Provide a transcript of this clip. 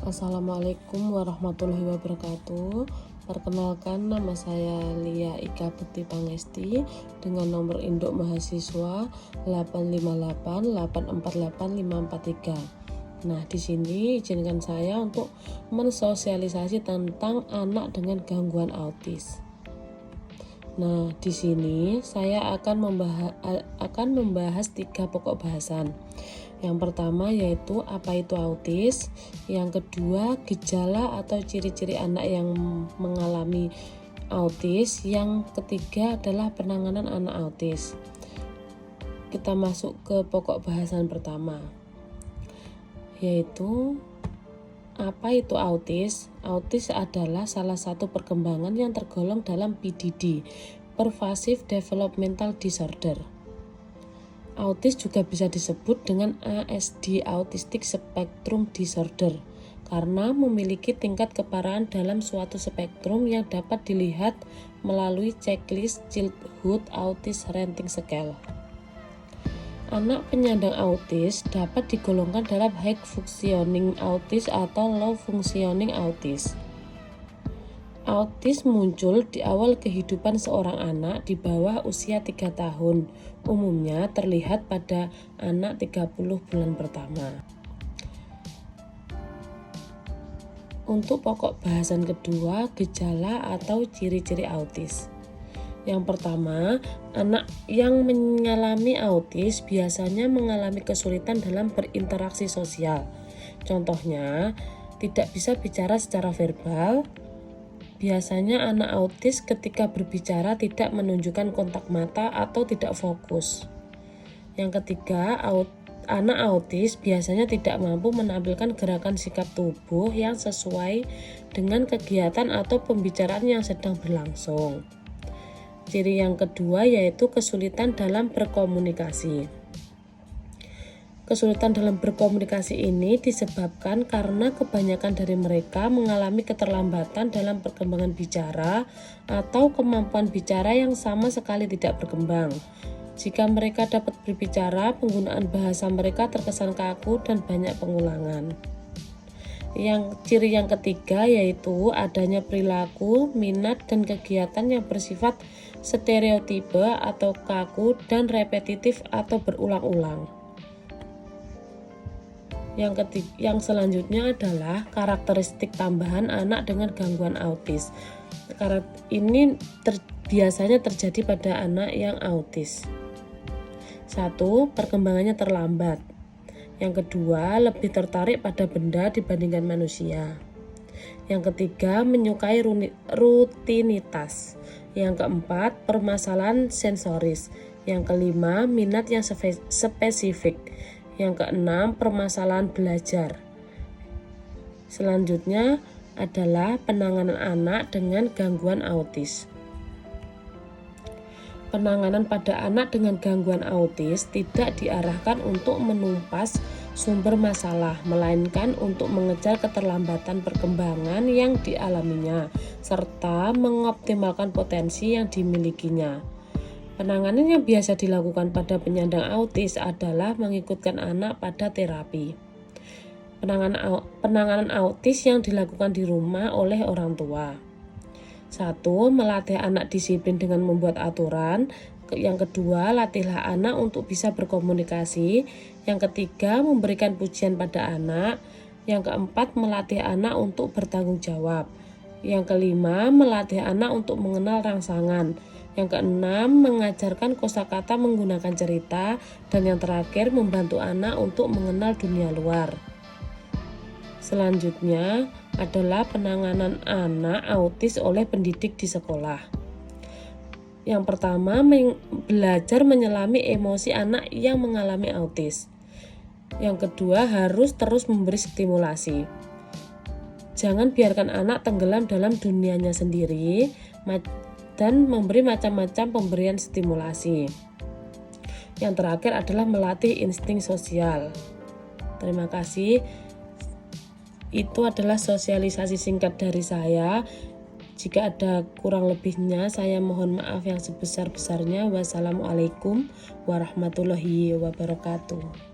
Assalamualaikum warahmatullahi wabarakatuh. Perkenalkan, nama saya Lia Ika Bekti Pangesti dengan nomor induk mahasiswa 858848543. Nah, di sini izinkan saya untuk mensosialisasi tentang anak dengan gangguan autis. Nah, di sini saya akan membahas 3 pokok bahasan. Yang pertama yaitu apa itu autis, yang kedua gejala atau ciri-ciri anak yang mengalami autis, yang ketiga adalah penanganan anak autis. Kita masuk ke pokok bahasan pertama, yaitu apa itu autis? Autis adalah salah satu perkembangan yang tergolong dalam PDD, Pervasive Developmental Disorder. Autis juga bisa disebut dengan ASD, Autistic Spectrum Disorder, karena memiliki tingkat keparahan dalam suatu spektrum yang dapat dilihat melalui checklist Childhood Autism Rating Scale. Anak penyandang autis dapat digolongkan dalam high functioning autis atau low functioning autis. Autis muncul di awal kehidupan seorang anak di bawah usia 3 tahun, umumnya terlihat pada anak 30 bulan pertama. Untuk pokok bahasan kedua, gejala atau ciri-ciri autis. Yang pertama, anak yang mengalami autis biasanya mengalami kesulitan dalam berinteraksi sosial. Contohnya, tidak bisa bicara secara verbal. Biasanya anak autis ketika berbicara tidak menunjukkan kontak mata atau tidak fokus. Yang ketiga, anak autis biasanya tidak mampu menampilkan gerakan sikap tubuh yang sesuai dengan kegiatan atau pembicaraan yang sedang berlangsung. Ciri yang kedua yaitu kesulitan dalam berkomunikasi. Kesulitan dalam berkomunikasi ini disebabkan karena kebanyakan dari mereka mengalami keterlambatan dalam perkembangan bicara atau kemampuan bicara yang sama sekali tidak berkembang. Jika mereka dapat berbicara, penggunaan bahasa mereka terkesan kaku dan banyak pengulangan. Ciri yang ketiga yaitu adanya perilaku, minat, dan kegiatan yang bersifat stereotipe atau kaku dan repetitif atau berulang-ulang. Yang selanjutnya adalah karakteristik tambahan anak dengan gangguan autis. Ini biasanya terjadi pada anak yang autis. 1. Perkembangannya terlambat. Yang kedua, lebih tertarik pada benda dibandingkan manusia. Yang ketiga, menyukai rutinitas. Yang keempat, permasalahan sensoris. Yang kelima, minat yang spesifik. Yang keenam, permasalahan belajar. Selanjutnya adalah penanganan anak dengan gangguan autis. Penanganan pada anak dengan gangguan autis tidak diarahkan untuk menumpas sumber masalah, melainkan untuk mengejar keterlambatan perkembangan yang dialaminya, serta mengoptimalkan potensi yang dimilikinya. Penanganan yang biasa dilakukan pada penyandang autis adalah mengikutkan anak pada terapi. Penanganan autis yang dilakukan di rumah oleh orang tua. 1. Melatih anak disiplin dengan membuat aturan. Yang kedua, latihlah anak untuk bisa berkomunikasi. Yang ketiga, memberikan pujian pada anak. Yang keempat, melatih anak untuk bertanggung jawab. Yang kelima, melatih anak untuk mengenal rangsangan. Yang keenam, mengajarkan kosakata menggunakan cerita. Dan yang terakhir, membantu anak untuk mengenal dunia luar. Selanjutnya adalah penanganan anak autis oleh pendidik di sekolah. Yang pertama, belajar menyelami emosi anak yang mengalami autis. Yang kedua, harus terus memberi stimulasi. Jangan biarkan anak tenggelam dalam dunianya sendiri dan memberi macam-macam pemberian stimulasi. Yang terakhir adalah melatih insting sosial. Terima kasih. Itu adalah sosialisasi singkat dari saya. Jika ada kurang lebihnya, saya mohon maaf yang sebesar-besarnya. Wassalamualaikum warahmatullahi wabarakatuh.